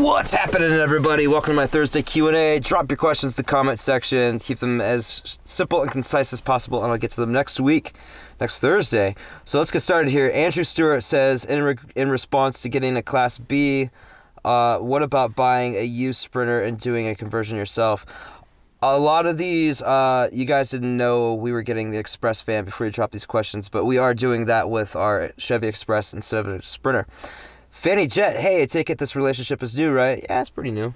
What's happening, everybody? Welcome to my Thursday Q&A. Drop your questions in the comment section. Keep them as simple and concise as possible, and I'll get to them next Thursday. So let's get started here. Andrew Stewart says, in response to getting a Class B, what about buying a used Sprinter and doing a conversion yourself? A lot of these, you guys didn't know we were getting the Express van before you dropped these questions, but we are doing that with our Chevy Express instead of a Sprinter. Fanny Jet, hey, I take it this relationship is new, right? Yeah, it's pretty new.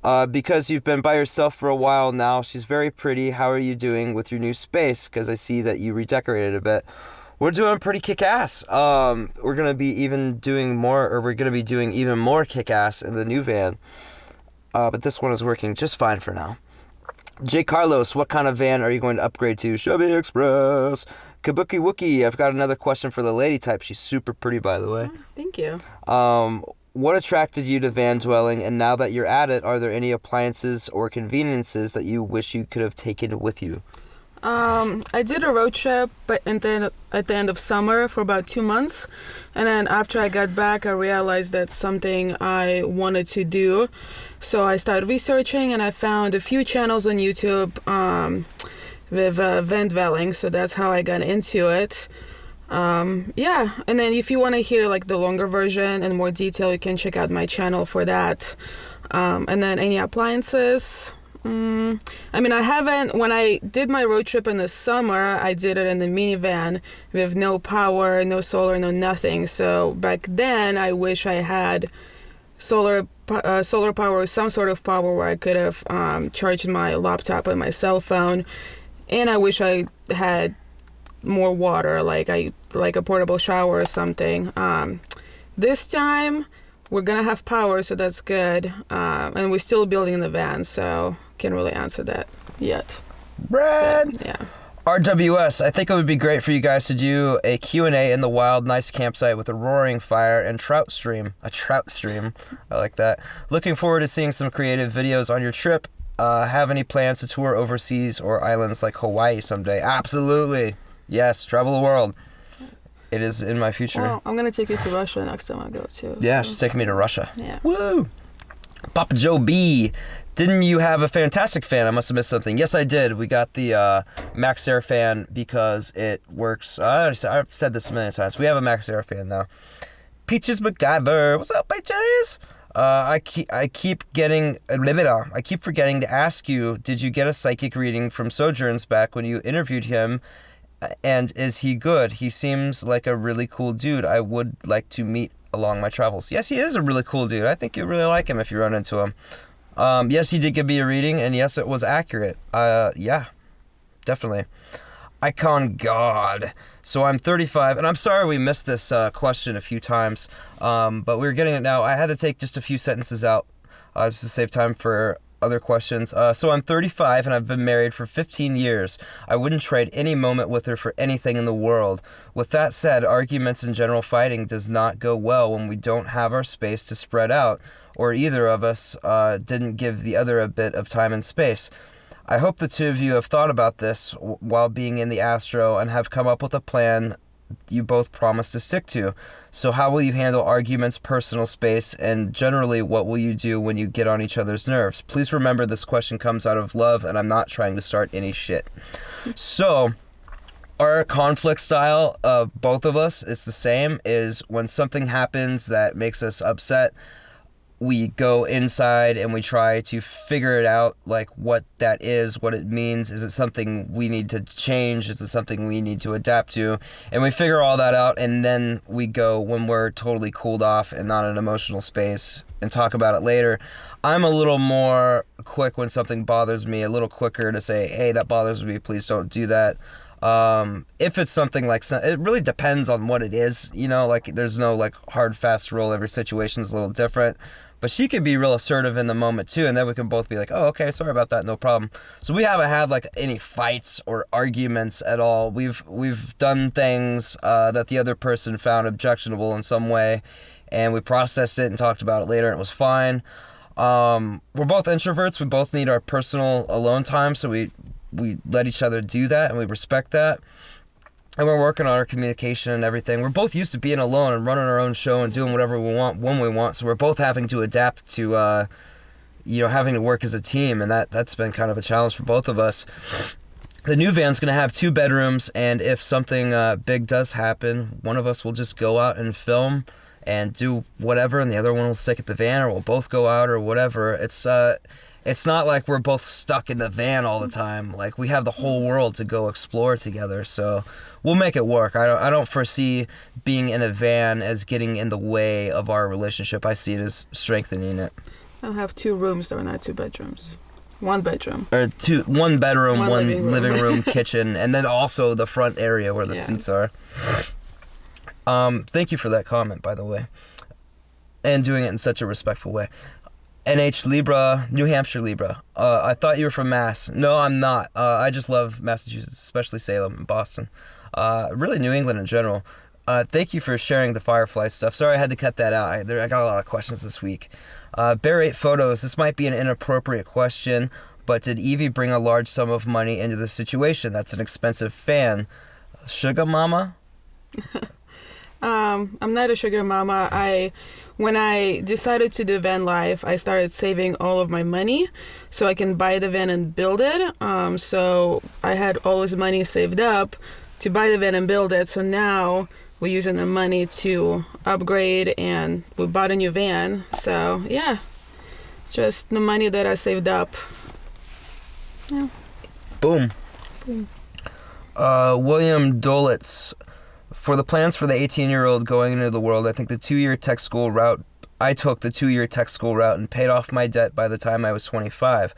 Because you've been by yourself for a while now. She's very pretty. How are you doing with your new space? Because I see that you redecorated a bit. We're doing pretty kick-ass. We're going to be doing even more kick-ass in the new van. But this one is working just fine for now. J. Carlos, what kind of van are you going to upgrade to? Chevy Express. Kabuki Wookie, I've got another question for the lady type. She's super pretty, by the way. Oh, thank you. What attracted you to van dwelling, and now that you're at it, are there any appliances or conveniences that you wish you could have taken with you? I did a road trip, but at the end of summer for about 2 months, and then after I got back, I realized that's something I wanted to do. So I started researching, and I found a few channels on YouTube with van dwelling. So that's how I got into it. And then if you want to hear like the longer version and more detail, you can check out my channel for that. And then any appliances. When I did my road trip in the summer, I did it in the minivan with no power, no solar, no nothing. So back then, I wish I had solar power or some sort of power where I could have charged my laptop and my cell phone. And I wish I had more water, like a portable shower or something. This time, we're gonna have power, so that's good. And we're still building the van, so can't really answer that yet. Brad! Yeah. RWS, I think it would be great for you guys to do a Q&A in the wild, nice campsite with a roaring fire and trout stream. A trout stream. I like that. Looking forward to seeing some creative videos on your trip. Have any plans to tour overseas or islands like Hawaii someday? Absolutely. Yes, travel the world. It is in my future. Well, I'm going to take you to Russia next time I go, too. Yeah, she's taking me to Russia. Yeah. Woo! Papa Joe B. Didn't you have a fantastic fan? I must have missed something. Yes, I did. We got the Max Air fan because it works. I've said this a million times. We have a Max Air fan now. Peaches MacGyver. What's up, Peaches? I keep forgetting to ask you, did you get a psychic reading from Sojourns back when you interviewed him? And is he good? He seems like a really cool dude I would like to meet along my travels. Yes, he is a really cool dude. I think you'll really like him if you run into him. Yes, he did give me a reading, and yes, it was accurate. Yeah, definitely. Icon God. So I'm 35, and I'm sorry we missed this question a few times, but we're getting it now. I had to take just a few sentences out just to save time for other questions. So I'm 35 and I've been married for 15 years. I wouldn't trade any moment with her for anything in the world. With that said, arguments and general fighting does not go well when we don't have our space to spread out, or either of us didn't give the other a bit of time and space. I hope the two of you have thought about this while being in the Astro and have come up with a plan you both promise to stick to. So how will you handle arguments, personal space, and generally what will you do when you get on each other's nerves? Please remember this question comes out of love and I'm not trying to start any shit. So our conflict style of both of us is the same, is when something happens that makes us upset, we go inside and we try to figure it out, like what that is, what it means. Is it something we need to change? Is it something we need to adapt to? And we figure all that out, and then we go, when we're totally cooled off and not in an emotional space, and talk about it later. I'm a little more quick when something bothers me, a little quicker to say, hey, that bothers me, please don't do that. If it's something like, it really depends on what it is, like there's no like hard, fast rule. Every situation's a little different. But she could be real assertive in the moment too, and then we can both be like, oh, okay, sorry about that, no problem. So we haven't had like any fights or arguments at all. We've done things that the other person found objectionable in some way, and we processed it and talked about it later, and it was fine. We're both introverts. We both need our personal alone time, so we let each other do that, and we respect that. and we're working on our communication and everything. We're both used to being alone and running our own show and doing whatever we want when we want. So we're both having to adapt to, having to work as a team, and that's been kind of a challenge for both of us. The new van's going to have 2 bedrooms, and if something big does happen, one of us will just go out and film and do whatever, and the other one will stick at the van, or we'll both go out or whatever. It's not like we're both stuck in the van all the time. Like, we have the whole world to go explore together, so we'll make it work. I don't foresee being in a van as getting in the way of our relationship. I see it as strengthening it. I'll have 2 rooms, though, not 2 bedrooms. 1 bedroom. Or 1 bedroom, one living room. room, kitchen, and then also the front area where the seats are. Thank you for that comment, by the way. And doing it in such a respectful way. NH Libra, New Hampshire Libra. I thought you were from Mass. No, I'm not. I just love Massachusetts, especially Salem and Boston. Really New England in general. Thank you for sharing the Firefly stuff. Sorry I had to cut that out. I got a lot of questions this week. Bear 8 photos. This might be an inappropriate question, but did Evie bring a large sum of money into the situation? That's an expensive fan. Sugar mama? I'm not a sugar mama. When I decided to do van life, I started saving all of my money so I can buy the van and build it. So I had all this money saved up to buy the van and build it. So now we're using the money to upgrade, and we bought a new van. So yeah, just the money that I saved up. Yeah. Boom. William Dolitz. For the plans for the 18-year-old going into the world, I took the 2-year tech school route and paid off my debt by the time I was 25.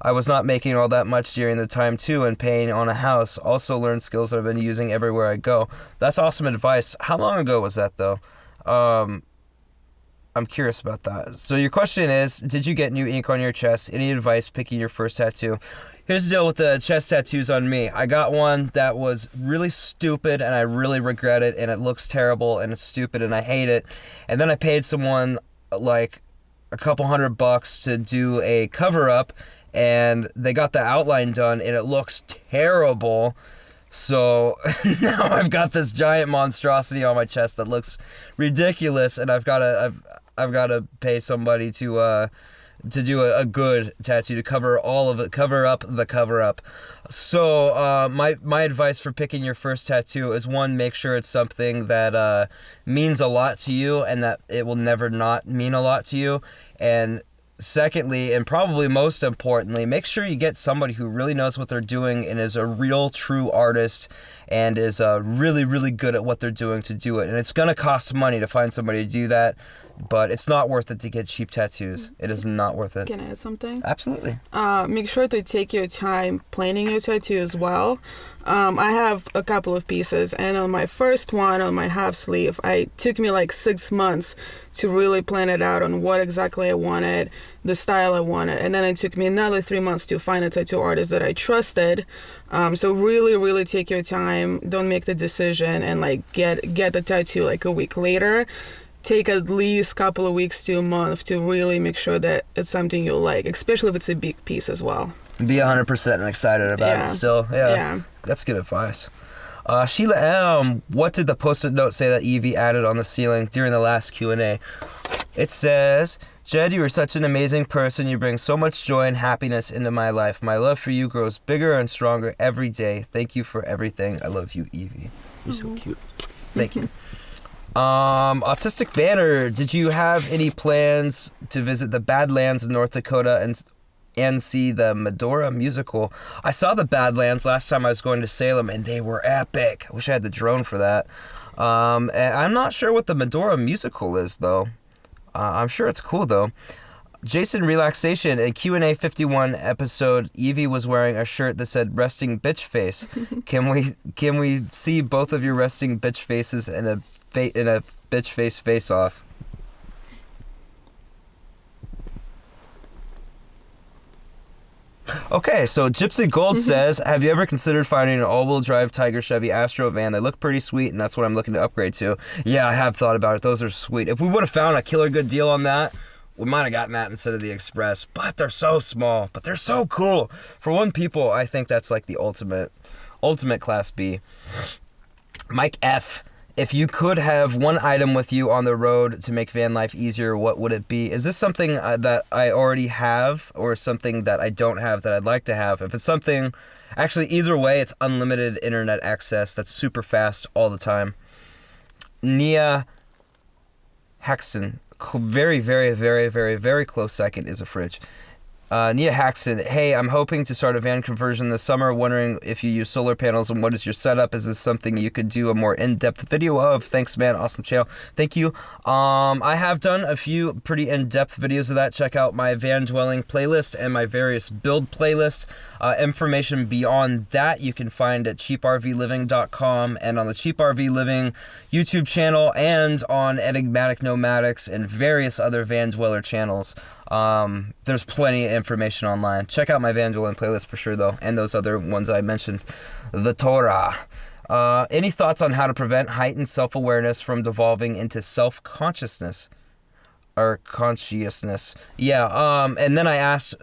I was not making all that much during the time too, and paying on a house. Also learned skills that I've been using everywhere I go. That's awesome advice. How long ago was that though? I'm curious about that. So your question is, did you get new ink on your chest? Any advice picking your first tattoo? Here's the deal with the chest tattoos on me. I got one that was really stupid, and I really regret it, and it looks terrible, and it's stupid, and I hate it. And then I paid someone like a couple $100 to do a cover-up, and they got the outline done, and it looks terrible. So now I've got this giant monstrosity on my chest that looks ridiculous, and I've got to pay somebody to do a good tattoo to cover all of it, cover up the cover up. So my advice for picking your first tattoo is, 1, make sure it's something that means a lot to you and that it will never not mean a lot to you. And secondly, and probably most importantly, make sure you get somebody who really knows what they're doing and is a real true artist and is really, really good at what they're doing to do it. And it's going to cost money to find somebody to do that, but it's not worth it to get cheap tattoos. It is not worth it. Can I add something? Absolutely. Make sure to take your time planning your tattoo as well. I have a couple of pieces, and on my first one, on my half sleeve, it took me like 6 months to really plan it out on what exactly I wanted, the style I wanted, and then it took me another 3 months to find a tattoo artist that I trusted. So really, really take your time. Don't make the decision and like get the tattoo like a week later. Take at least a couple of weeks to a month to really make sure that it's something you like, especially if it's a big piece as well. Be 100% excited about it still. Yeah. That's good advice. Sheila M., what did the post-it note say that Evie added on the ceiling during the last Q&A? It says, Jed, you are such an amazing person. You bring so much joy and happiness into my life. My love for you grows bigger and stronger every day. Thank you for everything. I love you, Evie. You're so cute. Thank you. Autistic Banner, did you have any plans to visit the Badlands in North Dakota and see the Medora musical? I saw the Badlands last time I was going to Salem, and they were epic. I wish I had the drone for that. And I'm not sure what the Medora musical is, though. I'm sure it's cool, though. Jason Relaxation, in Q&A 51 episode, Evie was wearing a shirt that said resting bitch face. Can we see both of your resting bitch faces in a bitch face off? Okay, so Gypsy Gold says, have you ever considered finding an all-wheel drive Tiger Chevy Astro van? They look pretty sweet, and that's what I'm looking to upgrade to. Yeah, I have thought about it. Those are sweet. If we would have found a killer good deal on that, we might have gotten that instead of the Express. But they're so small, but they're so cool. For one people, I think that's like the ultimate Class B. Mike F. If you could have one item with you on the road to make van life easier, what would it be? Is this something that I already have or something that I don't have that I'd like to have? If it's something, actually either way, it's unlimited internet access that's super fast all the time. Nia Haxton, very, very, very, very, very close second is a fridge. Nia Haxton, hey, I'm hoping to start a van conversion this summer, wondering if you use solar panels and what is your setup. Is this something you could do a more in-depth video of? Thanks, man. Awesome channel. Thank you. I have done a few pretty in-depth videos of that. Check out my van dwelling playlist and my various build playlists. Information beyond that you can find at cheaprvliving.com and on the Cheap RV Living YouTube channel and on Enigmatic Nomadics and various other van dweller channels. There's plenty of information online. Check out my van dwelling playlist for sure though, and those other ones I mentioned. The Torah. Any thoughts on how to prevent heightened self-awareness from devolving into self-consciousness? Or consciousness. Yeah, and then I asked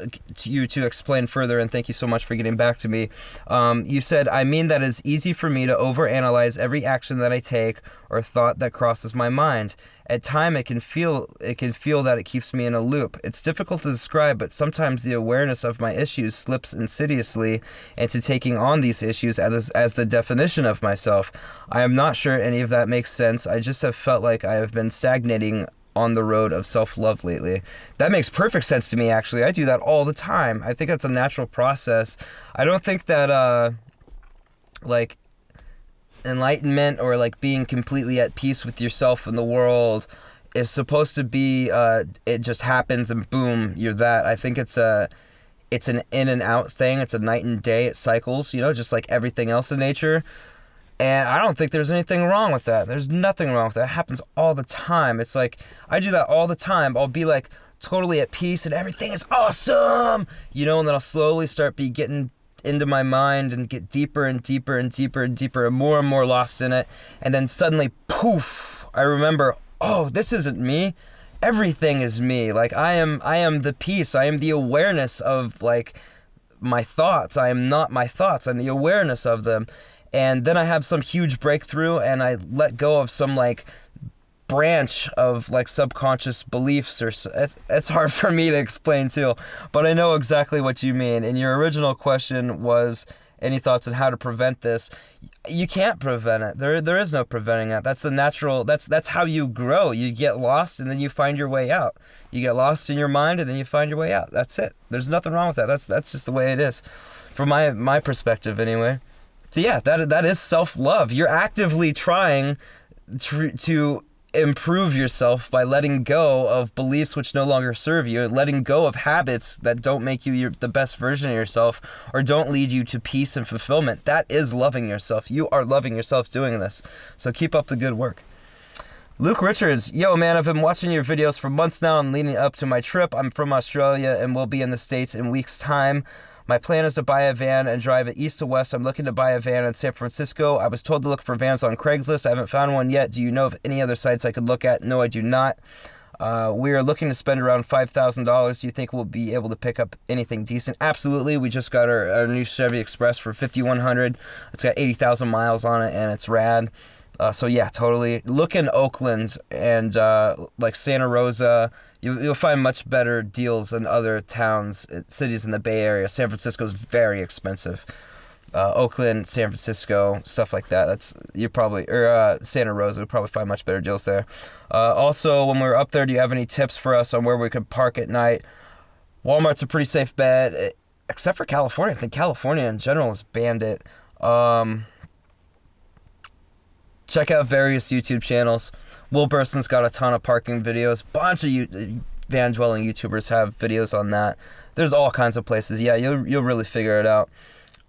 you to explain further, and thank you so much for getting back to me. You said, I mean that it's easy for me to overanalyze every action that I take or thought that crosses my mind. At times, it can feel that it keeps me in a loop. It's difficult to describe, but sometimes the awareness of my issues slips insidiously into taking on these issues as the definition of myself. I am not sure any of that makes sense. I just have felt like I have been stagnating on the road of self-love lately. That makes perfect sense to me, actually. I do that all the time. I think that's a natural process. I don't think that, like, enlightenment or, like, being completely at peace with yourself and the world is supposed to be, it just happens and boom, you're that. I think it's an in and out thing. It's a night and day. It cycles, you know, just like everything else in nature. And I don't think there's anything wrong with that. There's nothing wrong with that. It happens all the time. It's like, I do that all the time. I'll be like totally at peace and everything is awesome, you know, and then I'll slowly start getting into my mind and get deeper and deeper and deeper and deeper and more lost in it. And then suddenly, poof, I remember, oh, this isn't me. Everything is me. Like I am the peace. I am the awareness of like my thoughts. I am not my thoughts. I'm the awareness of them. And then I have some huge breakthrough and I let go of some like branch of like subconscious beliefs or it's hard for me to explain too, but I know exactly what you mean. And your original question was any thoughts on how to prevent this. You can't prevent it. There is no preventing it. That's the natural, that's how you grow. You get lost and then you find your way out. You get lost in your mind and then you find your way out. That's it. There's nothing wrong with that. That's just the way it is from my perspective anyway. So yeah, that is self-love. You're actively trying to improve yourself by letting go of beliefs which no longer serve you, letting go of habits that don't make you the best version of yourself or don't lead you to peace and fulfillment. That is loving yourself. You are loving yourself doing this. So keep up the good work. Luke Richards, yo man, I've been watching your videos for months now and leading up to my trip. I'm from Australia and will be in the States in weeks' time. My plan is to buy a van and drive it east to west. I'm looking to buy a van in San Francisco. I was told to look for vans on Craigslist. I haven't found one yet. Do you know of any other sites I could look at? No, I do not. We are looking to spend around $5,000. Do you think we'll be able to pick up anything decent? Absolutely. We just got our new Chevy Express for $5,100. It's got 80,000 miles on it and it's rad. So yeah, totally. Look in Oakland and like Santa Rosa. You'll find much better deals than other towns, cities in the Bay Area. San Francisco's very expensive. Oakland, San Francisco, stuff like that. Santa Rosa, you'll probably find much better deals there. Also, when we're up there, do you have any tips for us on where we could park at night? Walmart's a pretty safe bet, except for California. I think California in general has banned it. Check out various YouTube channels. Will Burson's got a ton of parking videos. Bunch of van dwelling YouTubers have videos on that. There's all kinds of places. Yeah, you'll really figure it out.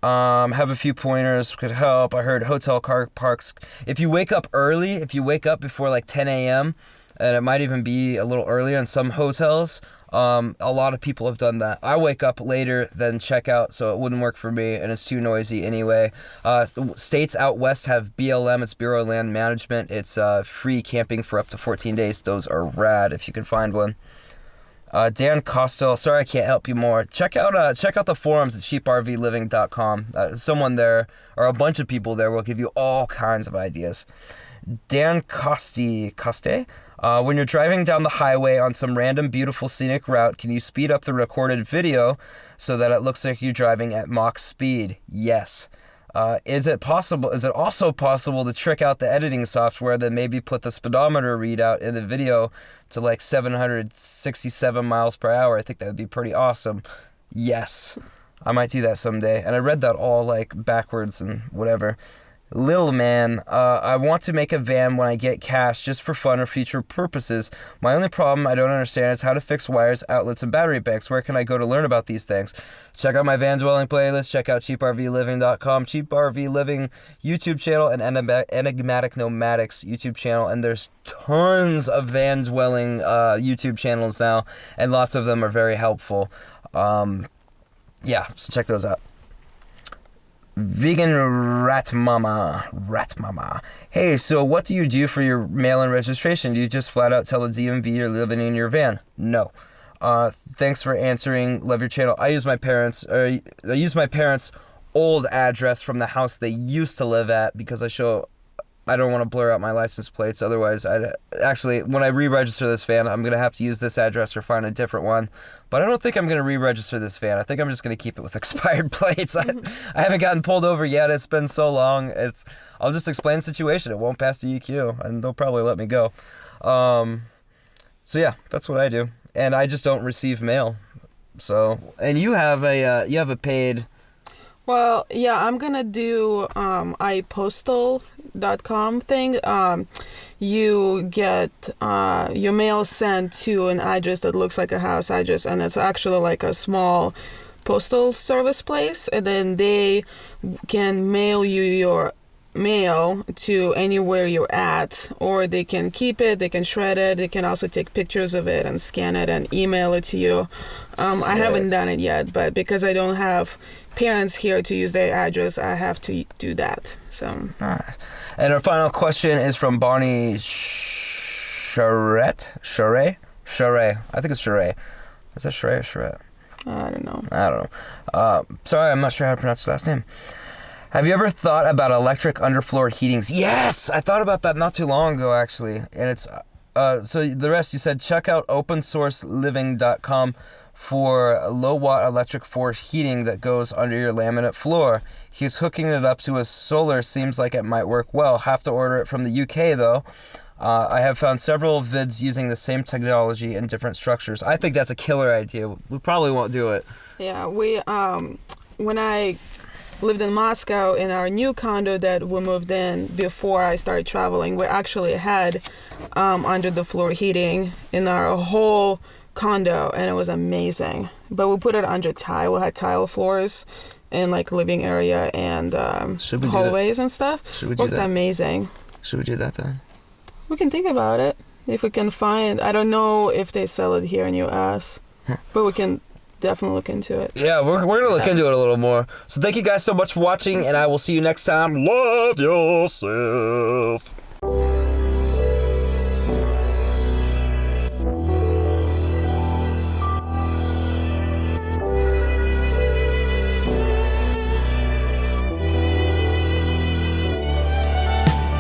Have a few pointers could help. I heard hotel car parks. If you wake up early, if you wake up before like 10 a.m., and it might even be a little earlier in some hotels, a lot of people have done that. I wake up later than check out, so it wouldn't work for me, and it's too noisy anyway. States out west have BLM, it's Bureau of Land Management. It's free camping for up to 14 days. Those are rad if you can find one. Dan Costel, sorry I can't help you more. Check out the forums at cheaprvliving.com. Someone there, or a bunch of people there, will give you all kinds of ideas. Dan Coste, when you're driving down the highway on some random beautiful scenic route, can you speed up the recorded video so that it looks like you're driving at Mach speed? Yes. Is it also possible to trick out the editing software that maybe put the speedometer readout in the video to like 767 miles per hour? I think that would be pretty awesome. Yes. I might do that someday. And I read that all like backwards and whatever. Lil man, I want to make a van when I get cash just for fun or future purposes. My only problem I don't understand is how to fix wires, outlets, and battery banks. Where can I go to learn about these things? Check out my van dwelling playlist. Check out cheaprvliving.com, Cheap RV Living YouTube channel, and Enigmatic Nomadics YouTube channel. And there's tons of van dwelling YouTube channels now, and lots of them are very helpful. Yeah, so check those out. Vegan Rat Mama. Hey, so what do you do for your mail-in registration? Do you just flat out tell the DMV you're living in your van? No. Thanks for answering. Love your channel. I use my parents' old address from the house they used to live at because I don't want to blur out my license plates. Otherwise, when I re-register this van, I'm going to have to use this address or find a different one. But I don't think I'm going to re-register this van. I think I'm just going to keep it with expired plates. I haven't gotten pulled over yet. It's been so long. I'll just explain the situation. It won't pass the EQ, and they'll probably let me go. So yeah, that's what I do. And I just don't receive mail. So, and you have a paid... Well, yeah, I'm gonna do ipostal.com thing. You get your mail sent to an address that looks like a house address, and it's actually like a small postal service place, and then they can mail you your mail to anywhere you're at, or they can keep it, they can shred it, they can also take pictures of it and scan it and email it to you. I haven't done it yet, but because I don't have parents here to use their address, I have to do that. So nice. And our final question is from Bonnie Charette. I think it's Charette. Is that Charette or Charette? I don't know. Sorry, I'm not sure how to pronounce your last name. Have you ever thought about electric underfloor heatings? Yes, I thought about that not too long ago, actually. And it's so the rest you said, check out opensourceliving.com for low watt electric force heating that goes under your laminate floor. He's hooking it up to a solar. Seems like it might work well. Have to order it from the UK though. I have found several vids using the same technology in different structures. I think that's a killer idea. We probably won't do it. Yeah, we when I lived in Moscow in our new condo that we moved in before I started traveling, we actually had under the floor heating in our whole condo, and it was amazing. But we put it under tile. We had tile floors in like living area and hallways and stuff. Should we do Worked that? Amazing. Should we do that then? We can think about it if we can find. I don't know if they sell it here in US, but we can definitely look into it. Yeah, we're gonna look into it a little more. So thank you guys so much for watching, and I will see you next time. Love yourself.